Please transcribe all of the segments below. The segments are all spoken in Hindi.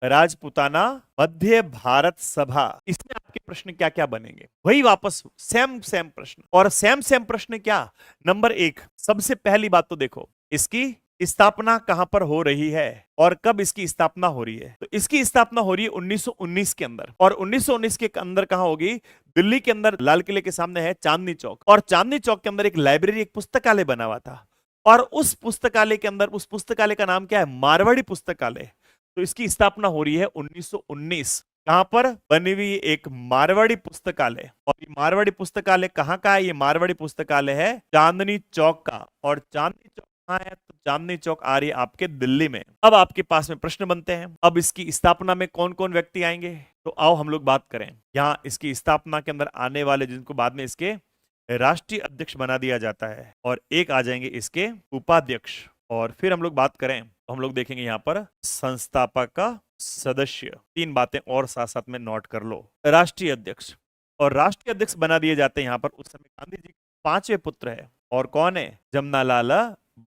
राजपूताना, मध्य भारत सभा। इसमें आपके प्रश्न क्या क्या बनेंगे, वही वापस सेम सेम प्रश्न। और सेम सेम प्रश्न क्या, नंबर 1, सबसे पहली बात तो देखो, इसकी स्थापना कहां पर हो रही है और कब इसकी स्थापना हो रही है। तो इसकी स्थापना हो रही है 1919 के अंदर, और 1919 के अंदर कहां होगी, दिल्ली के अंदर लाल किले के सामने है चांदनी चौक, और चांदनी चौक के अंदर एक लाइब्रेरी, एक पुस्तकालय बना हुआ था, और उस पुस्तकालय के अंदर, उस पुस्तकालय का नाम क्या है, मारवाड़ी पुस्तकालय। तो इसकी स्थापना हो रही है 1919। कहां पर बनी हुई एक मारवाड़ी पुस्तकालय, और ये मारवाड़ी पुस्तकालय कहां का है, ये मारवाड़ी पुस्तकालय है चांदनी चौक का। और चांदनी चौक कहां है, तो चांदनी चौक आ रही है आपके दिल्ली में। अब आपके पास में प्रश्न बनते हैं, अब इसकी स्थापना में कौन कौन व्यक्ति आएंगे, तो आओ हम लोग बात करें। यहाँ इसकी स्थापना के अंदर आने वाले, जिनको बाद में इसके राष्ट्रीय अध्यक्ष बना दिया जाता है, और एक आ जाएंगे इसके उपाध्यक्ष। और फिर हम लोग बात करें तो हम लोग देखेंगे यहाँ पर संस्थापक का सदस्य। 3 बातें और साथ साथ में नोट कर लो। राष्ट्रीय अध्यक्ष, और राष्ट्रीय अध्यक्ष बना दिए जाते हैं यहाँ पर उस समय गांधी जी 5वें पुत्र है, और कौन है, जमनालाल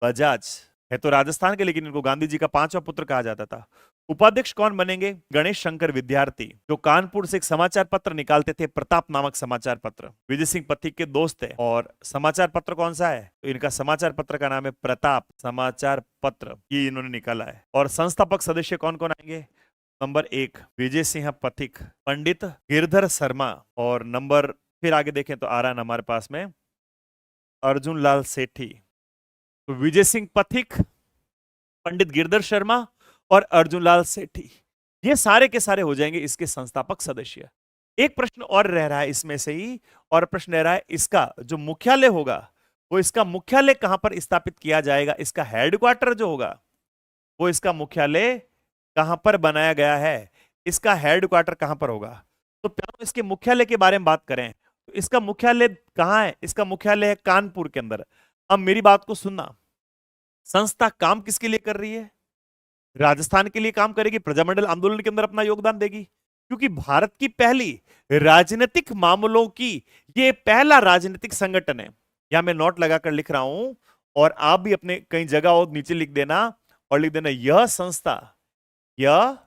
बजाज है तो राजस्थान के, लेकिन इनको गांधी जी का 5वां पुत्र कहा जाता था। उपाध्यक्ष कौन बनेंगे, गणेश शंकर विद्यार्थी, जो कानपुर से एक समाचार पत्र निकालते थे, प्रताप नामक समाचार पत्र, विजय सिंह पथिक के दोस्त है। और समाचार पत्र कौन सा है, तो इनका समाचार पत्र का नाम है प्रताप समाचार पत्र, ये इन्होंने निकाला है। और संस्थापक सदस्य कौन कौन आएंगे, नंबर 1 विजय सिंह पथिक, पंडित गिरधर शर्मा, और नंबर फिर आगे देखें तो आ रहा है हमारे पास में अर्जुन लाल सेठी। तो विजय सिंह पथिक, पंडित गिरधर शर्मा और अर्जुन लाल सेठी, ये सारे के सारे हो जाएंगे इसके संस्थापक सदस्य। एक प्रश्न और रह रहा है इसमें से ही, और प्रश्न रह रहा है इसका जो मुख्यालय होगा, वो इसका मुख्यालय कहां पर स्थापित किया जाएगा, इसका हेडक्वार्टर जो होगा वो इसका मुख्यालय कहां पर बनाया गया है, इसका हेडक्वार्टर कहां पर होगा। तो प्यारो इसके मुख्यालय के बारे में बात करें तो इसका मुख्यालय कहां है, इसका मुख्यालय है कानपुर के अंदर। अब मेरी बात को सुनना, संस्था काम किसके लिए कर रही है, राजस्थान के लिए काम करेगी, प्रजामंडल आंदोलन के अंदर अपना योगदान देगी, क्योंकि भारत की पहली राजनीतिक मामलों की ये पहला राजनीतिक संगठन है। यहां मैं नोट लगाकर लिख रहा हूं, और आप भी अपने कई जगह और नीचे लिख देना, और लिख देना यह संस्था, यह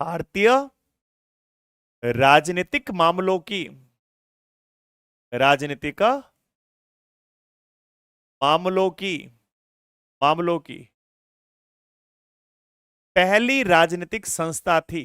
भारतीय राजनीतिक मामलों की, राजनीतिक मामलों की पहली राजनीतिक संस्था थी।